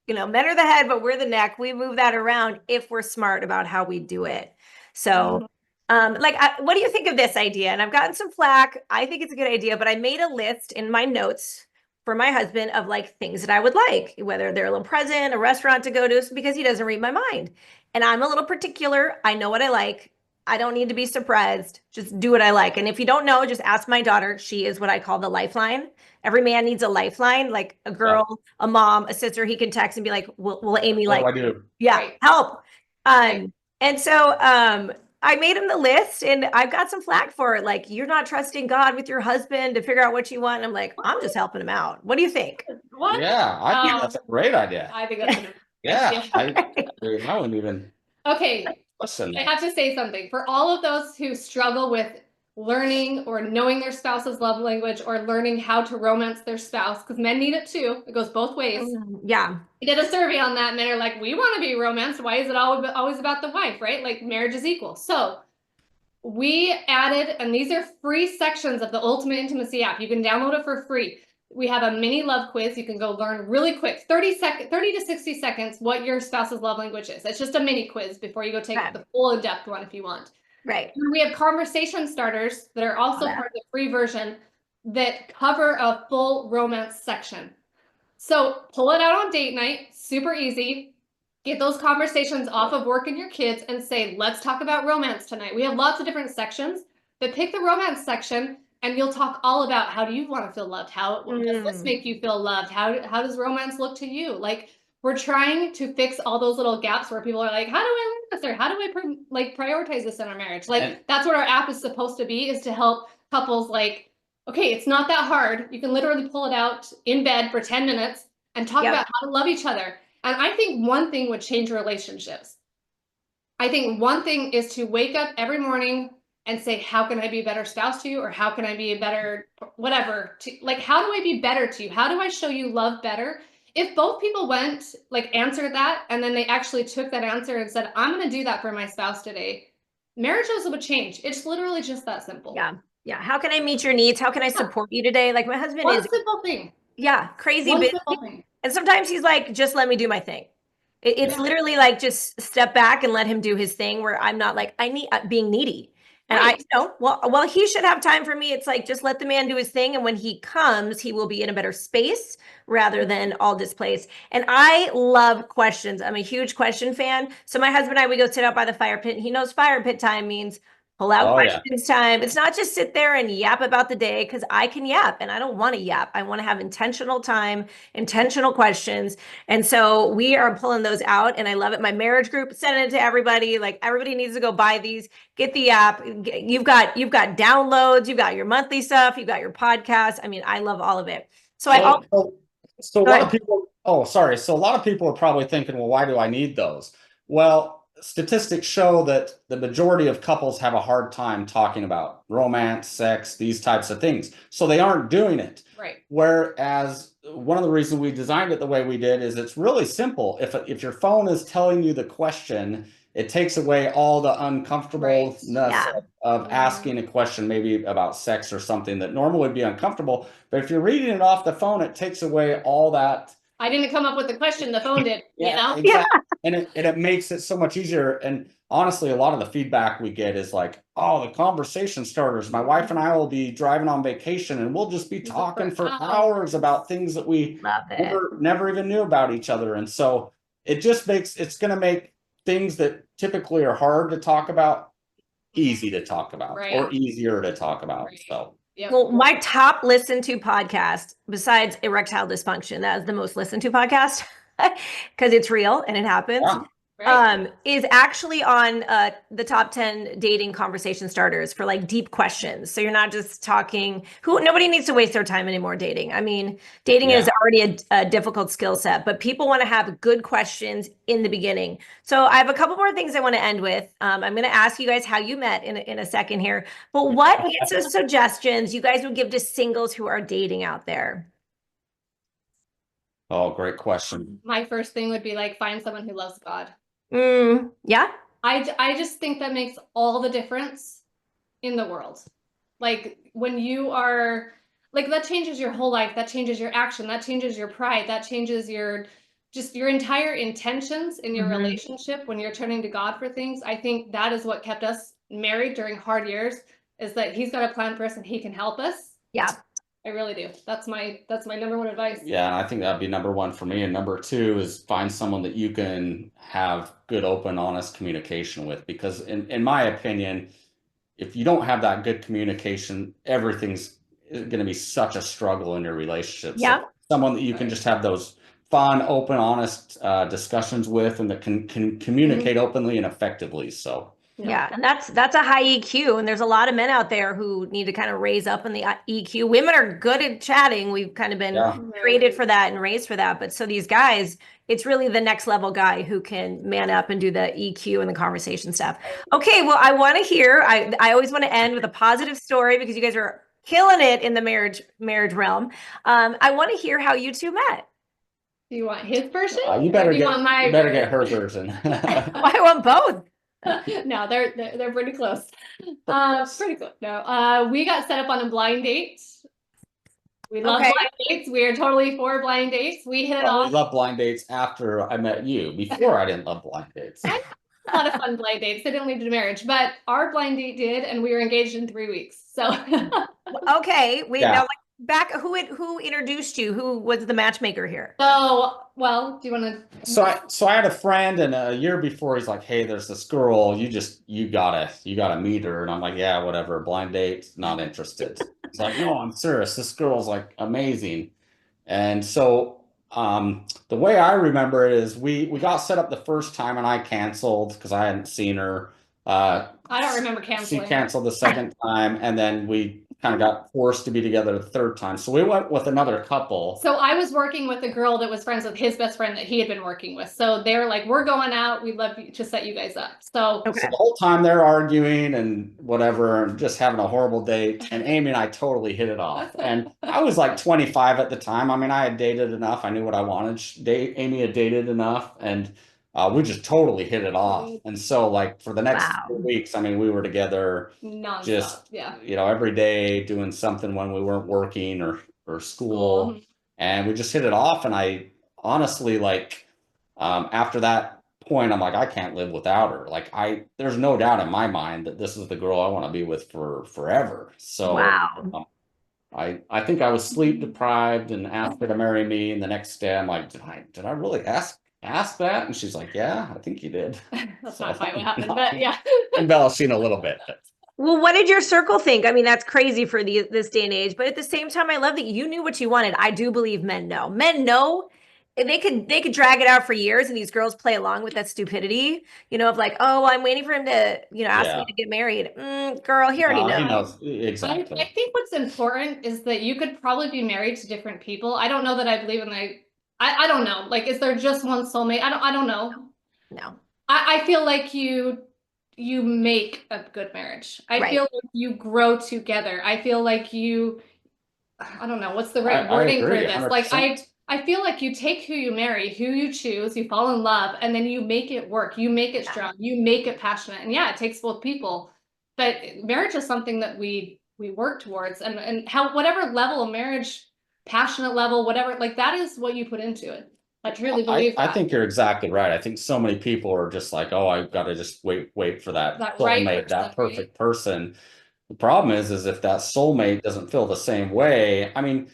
Men are the head, but we're the neck. We move that around if we're smart about how we do it. So, what do you think of this idea? And I've gotten some flack. I think it's a good idea, but I made a list in my notes for my husband of like things that I would like, whether they're a little present, a restaurant to go to, because he doesn't read my mind. And I'm a little particular. I know what I like. I don't need to be surprised. Just do what I like. And if you don't know, just ask my daughter. She is what I call the lifeline. Every man needs a lifeline, like a girl, a mom, a sister. He can text and be like, will Amy like, I do. Yeah, help. And so I made him the list, and I've got some flack for it. Like, you're not trusting God with your husband to figure out what you want. And I'm like, I'm just helping him out. What do you think? What? Yeah, I think that's a great idea. I think that's I wouldn't even. Okay. Listen. I have to say something. For all of those who struggle with learning or knowing their spouse's love language or learning how to romance their spouse, because men need it too. It goes both ways. Yeah. We did a survey on that. Men are like, we want to be romanced. Why is it always about the wife, right? Like marriage is equal. So we added, and these are free sections of the Ultimate Intimacy app. You can download it for free. We have a mini love quiz. You can go learn really quick, 30 to 60 seconds, what your spouse's love language is. It's just a mini quiz before you go take the full in-depth one if you want. Right. And we have conversation starters that are also part of the free version that cover a full romance section. So pull it out on date night, super easy. Get those conversations off of work and your kids and say, let's talk about romance tonight. We have lots of different sections, but pick the romance section and you'll talk all about how do you want to feel loved? How does this make you feel loved? How does romance look to you? Like, we're trying to fix all those little gaps where people are like, how do I learn this? Or how do I prioritize this in our marriage? Like, that's what our app is supposed to be, is to help couples like, okay, it's not that hard. You can literally pull it out in bed for 10 minutes and talk about how to love each other. And I think one thing would change relationships. I think one thing is to wake up every morning and say, how can I be a better spouse to you? Or how can I be a better whatever? Like, how do I be better to you? How do I show you love better? If both people went, like, answered that, and then they actually took that answer and said, I'm going to do that for my spouse today, marriages would change. It's literally just that simple. Yeah. Yeah. How can I meet your needs? How can I support you today? Like, my husband One is simple thing. Yeah, crazy One busy. simple thing. And sometimes he's like, just let me do my thing. It's literally like, just step back and let him do his thing, where I'm not like, I need being needy. And I know, well, he should have time for me. It's like, just let the man do his thing. And when he comes, he will be in a better space rather than all displaced. And I love questions. I'm a huge question fan. So my husband and I, we go sit out by the fire pit, and he knows fire pit time means pull out questions time. It's not just sit there and yap about the day, because I can yap and I don't want to yap. I want to have intentional time, intentional questions. And so we are pulling those out, and I love it. My marriage group, sending it to everybody. Like, everybody needs to go buy these, get the app. You've got downloads, you've got your monthly stuff, you've got your podcast. I mean, I love all of it. So a lot of people, so a lot of people are probably thinking, well, why do I need those? Well, statistics show that the majority of couples have a hard time talking about romance, sex, these types of things. So they aren't doing it. Right. Whereas one of the reasons we designed it the way we did is it's really simple. If your phone is telling you the question, it takes away all the uncomfortableness of asking a question, maybe about sex or something that normally would be uncomfortable. But if you're reading it off the phone, it takes away all that. I didn't come up with the question, the phone did. Exactly. And it makes it so much easier. And honestly, a lot of the feedback we get is like, oh, the conversation starters. My wife and I will be driving on vacation, and we'll just be talking for hours about things that we never even knew about each other. And so it just it's going to make things that typically are hard to talk about easy to talk about, or easier to talk about. So. Yep. Well, my top listened to podcast, besides erectile dysfunction, that is the most listened to podcast, because it's real and it happens. Is actually on the top 10 dating conversation starters for like deep questions. So you're not just talking, nobody needs to waste their time anymore dating. I mean, dating is already a difficult skill set, but people want to have good questions in the beginning. So I have a couple more things I want to end with. I'm going to ask you guys how you met in a second here, but what hits of suggestions you guys would give to singles who are dating out there? Oh, great question. My first thing would be like, find someone who loves God. Yeah. I just think that makes all the difference in the world. Like, when you are like, that changes your whole life, that changes your action, that changes your pride, that changes your entire intentions in your relationship when you're turning to God for things. I think that is what kept us married during hard years, is that He's got a plan for us and He can help us. Yeah. I really do. That's my number one advice. Yeah, and I think that'd be number one for me. And number two is find someone that you can have good, open, honest communication with. Because in my opinion, if you don't have that good communication, everything's going to be such a struggle in your relationship. Yeah. So someone that you can just have those fun, open, honest discussions with, and that can communicate openly and effectively. So. Yeah, and that's a high EQ, and there's a lot of men out there who need to kind of raise up in the EQ. Women are good at chatting. We've kind of been created for that and raised for that. But so these guys, it's really the next level guy who can man up and do the EQ and the conversation stuff. Okay, well, I want to hear, I always want to end with a positive story, because you guys are killing it in the marriage realm. I want to hear how you two met. Do you want his version? You better get her version. I want both. No, they're pretty close. Pretty close. No, we got set up on a blind date. We love Okay. blind dates. We are totally for blind dates. We hit it Well, off. we love blind dates after I met you. Before I didn't love blind dates. I a lot of fun blind dates. They didn't lead to marriage, but our blind date did, and we were engaged in 3 weeks. So Okay. Wait, Yeah. now like back who introduced you? Who was the matchmaker here? well, do you want to? So I had a friend, and a year before he's like, "Hey, there's this girl. You gotta meet her." And I'm like, "Yeah, whatever. Blind date, not interested." He's like, "No, I'm serious. This girl's like amazing." And so the way I remember it is we got set up the first time and I canceled because I hadn't seen her. I don't remember She canceling. canceled the second time, and then we kind of got forced to be together the third time. So we went with another couple. So I was working with a girl that was friends with his best friend that he had been working with. So they were like, "We're going out. We'd love to set you guys up." So Okay. So the whole time they're arguing and whatever, and just having a horrible date. And Amy and I totally hit it off. And I was like 25 at the time. I mean, I had dated enough. I knew what I wanted. Amy had dated enough, and we just totally hit it off. And so, like, for the next Wow. 4 weeks, I mean, we were together nonstop. just, Yeah. every day doing something when we weren't working or school. Mhm. And we just hit it off. And I honestly, like, after that point, I'm like, I can't live without her. Like, there's no doubt in my mind that this is the girl I want to be with for forever. So Wow. I think I was sleep deprived and asked her to marry me. And the next day I'm like, did I really ask that? And she's like, yeah, I think you did. That's So, not quite what happened, no. but yeah. Embellishing a little bit. Well, what did your circle think? I mean, that's crazy for this day and age, but at the same time, I love that you knew what you wanted. I do believe men know. Men know they could drag it out for years, and these girls play along with that stupidity, of like, oh, well, I'm waiting for him to, ask me Yeah. to get married. Girl, he already He knows. knows exactly. I think what's important is that you could probably be married to different people. I don't know that I believe in I don't know. Like, is there just one soulmate? I don't know. No. I feel like you make a good marriage. I Right. feel like you grow together. I feel like I don't know, what's the right I wording for agree, this? Like 100%. I feel like you take who you marry, who you choose, you fall in love, and then you make it work. You make it strong. You make it passionate. And yeah, it takes both people. But marriage is something that we work towards, and how whatever level of marriage, passionate level, whatever, like that is what you put into it. I truly believe I that. think you're exactly right. I think so many people are just like, oh, I've got to just wait for that right soulmate, person, that perfect person. The problem is if that soulmate doesn't feel the same way, I mean,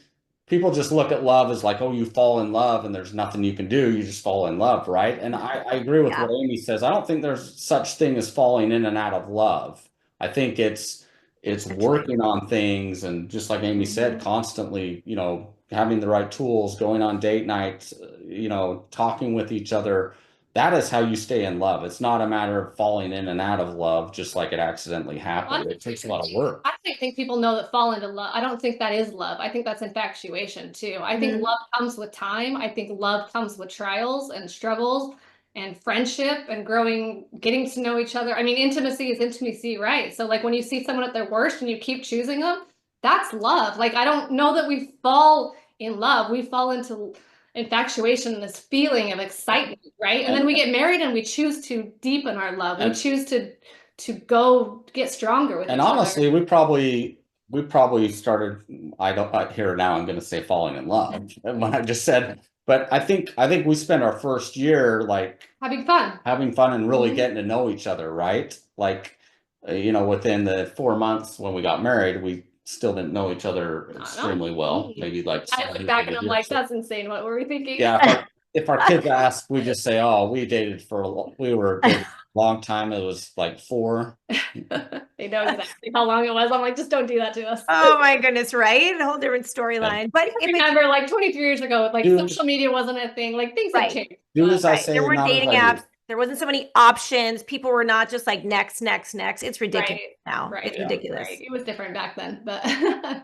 people just look at love as like, oh, you fall in love and there's nothing you can do. You just fall in love, right? And I agree with Yeah. what Amy says. I don't think there's such thing as falling in and out of love. I think it's working on things, and just like Amy said, constantly, having the right tools, going on date nights, talking with each other. That is how you stay in love. It's not a matter of falling in and out of love just like it accidentally happened. It takes a lot of work. I don't think people know that fall into love. I don't think that is love. I think that's infatuation too. I think love comes with time. I think love comes with trials and struggles and friendship and growing, getting to know each other. I mean, intimacy is intimacy, right? So like when you see someone at their worst and you keep choosing them, that's love. Like I don't know that we fall in love. We fall into infatuation, this feeling of excitement, right? And then we get married and we choose to deepen our love. We choose to go get stronger with And each honestly, other. we probably started, here now I'm going to say falling in love when I just said, but I think we spent our first year like Having fun and really getting to know each other, right? Like, within the 4 months when we got married, we still didn't know each other extremely well. Maybe like I look back and I'm like, that's insane. What were we thinking? Yeah, if our kids ask, we just say, oh, we were dating a long time. It was like 4. They know exactly how long it was. I'm like, just don't do that to us. Oh my goodness, right? A whole different storyline. But I remember like 23 years ago, like social media wasn't a thing. Like things have changed. Do as I say, there weren't not as dating I do. apps. There wasn't so many options. People were not just like next. It's ridiculous now. It's ridiculous. It was different back then, but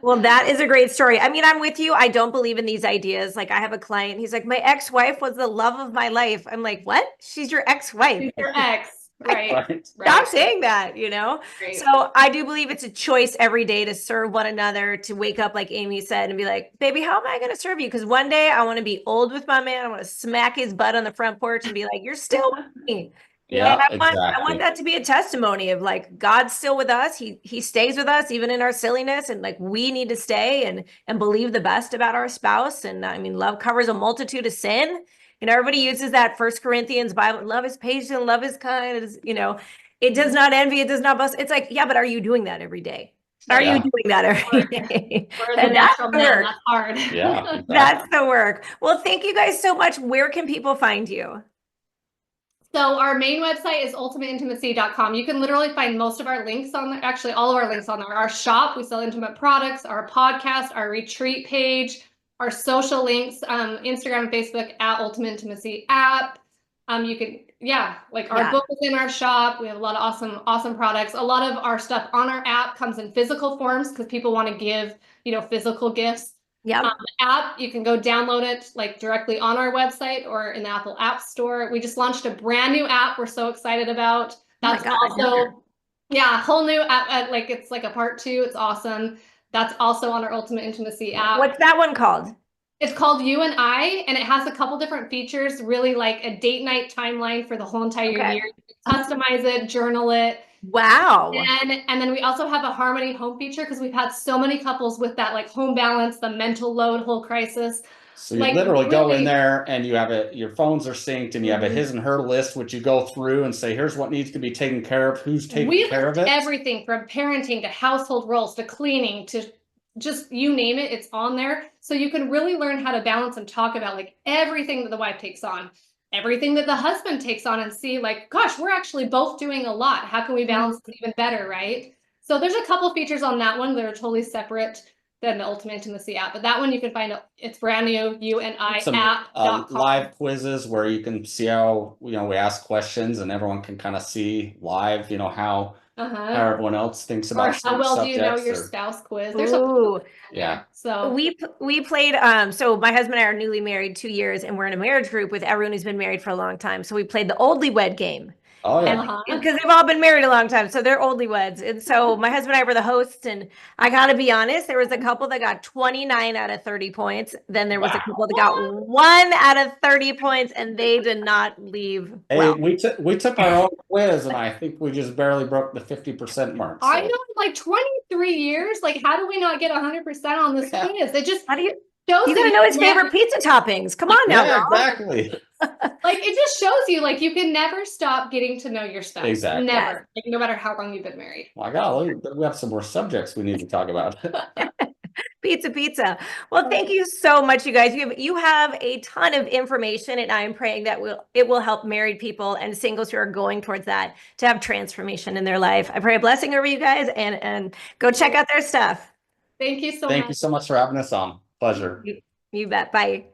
well, that is a great story. I mean, I'm with you. I don't believe in these ideas. Like I have a client, he's like, my ex-wife was the love of my life. I'm like, what? She's your ex-wife. She's your ex. Right. Stop saying that, Right. So I do believe it's a choice every day to serve one another, to wake up, like Amy said, and be like, baby, how am I going to serve you? Because one day I want to be old with my man. I want to smack his butt on the front porch and be like, you're still with me. Yeah, And I want exactly. that to be a testimony of like God's still with us. He stays with us even in our silliness, and like we need to stay and believe the best about our spouse. And I mean, love covers a multitude of sin. You know, everybody uses that First Corinthians Bible, love is patient, love is kind, it is, you know, it does not envy, it does not boast. It's like, yeah, but are you doing that every day? Are you Yeah. doing that every day? We're the And that's natural the man. work. That's hard. Yeah, exactly. That's the work. Well, thank you guys so much. Where can people find you? So our main website is ultimateintimacy.com. You can literally find most of our links on there. Actually, all of our links on there. Our shop, we sell intimate products, our podcast, our retreat page, our social links, Instagram, Facebook at Ultimate Intimacy app. You can, our book is in our shop. We have a lot of awesome products. A lot of our stuff on our app comes in physical forms because people want to give, physical gifts. Yep. The app, you can go download it like directly on our website or in the Apple App Store. We just launched a brand new app we're so excited about. That's also, whole new app. Like it's like a part 2. It's awesome. That's also on our Ultimate Intimacy app. What's that one called? It's called You and I, and it has a couple different features, really like a date night timeline for the whole entire year. Customize it, journal it. Wow. And then we also have a harmony home feature because we've had so many couples with that like home balance, the mental load, whole crisis. So you literally go in there and you have it, your phones are synced and you have a his and her list, which you go through and say, here's what needs to be taken care of, who's taking care of it. Everything from parenting to household roles to cleaning to just you name it, it's on there. So you can really learn how to balance and talk about like everything that the wife takes on, everything that the husband takes on, and see like, gosh, we're actually both doing a lot. How can we balance it even better, right? So there's a couple features on that one that are totally separate than the Ultimate Intimacy app. But that one you can find, it's brand new, You and I app.com. Live quizzes where you can see how, we ask questions and everyone can kind of see live, how everyone else thinks about how well subjects. Do you know your spouse quiz? There's so we played so my husband and I are newly married 2 years, and we're in a marriage group with everyone who's been married for a long time. So we played the oldly wed game. Oh yeah. Because they've all been married a long time, so they're oldly weds. And so my husband and I were the hosts, and I gotta be honest, there was a couple that got 29 out of 30 points. Then there was a couple that got 1 out of 30 points, and they did not leave. Hey, we took our own quiz, and I think we just barely broke the 50% mark. So. I know, like 23 years. Like, how do we not get 100% on this quiz? It just you gotta know his favorite pizza toppings. Come on now. Yeah, exactly. Like it just shows you like you can never stop getting to know your spouse. Exactly. Never. Like, no matter how long you've been married. My God, we have some more subjects we need to talk about. Pizza. Well, thank you so much, you guys. You have a ton of information, and I am praying that it will help married people and singles who are going towards that to have transformation in their life. I pray a blessing over you guys, and go check out their stuff. Thank you so much. Thank you so much for having us on. Pleasure. You bet. Bye.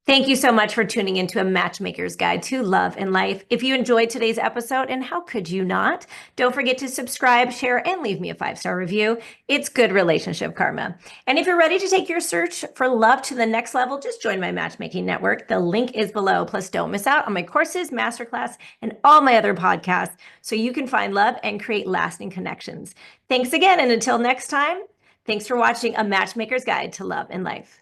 Thank you so much for tuning into a Matchmaker's Guide to Love and Life. If you enjoyed today's episode, and how could you not, don't forget to subscribe, share, and leave me a 5-star review. It's good relationship karma. And if you're ready to take your search for love to the next level, just join my matchmaking network. The link is below. Plus, don't miss out on my courses, masterclass, and all my other podcasts so you can find love and create lasting connections. Thanks again, and until next time, thanks for watching A Matchmaker's Guide to Love and Life.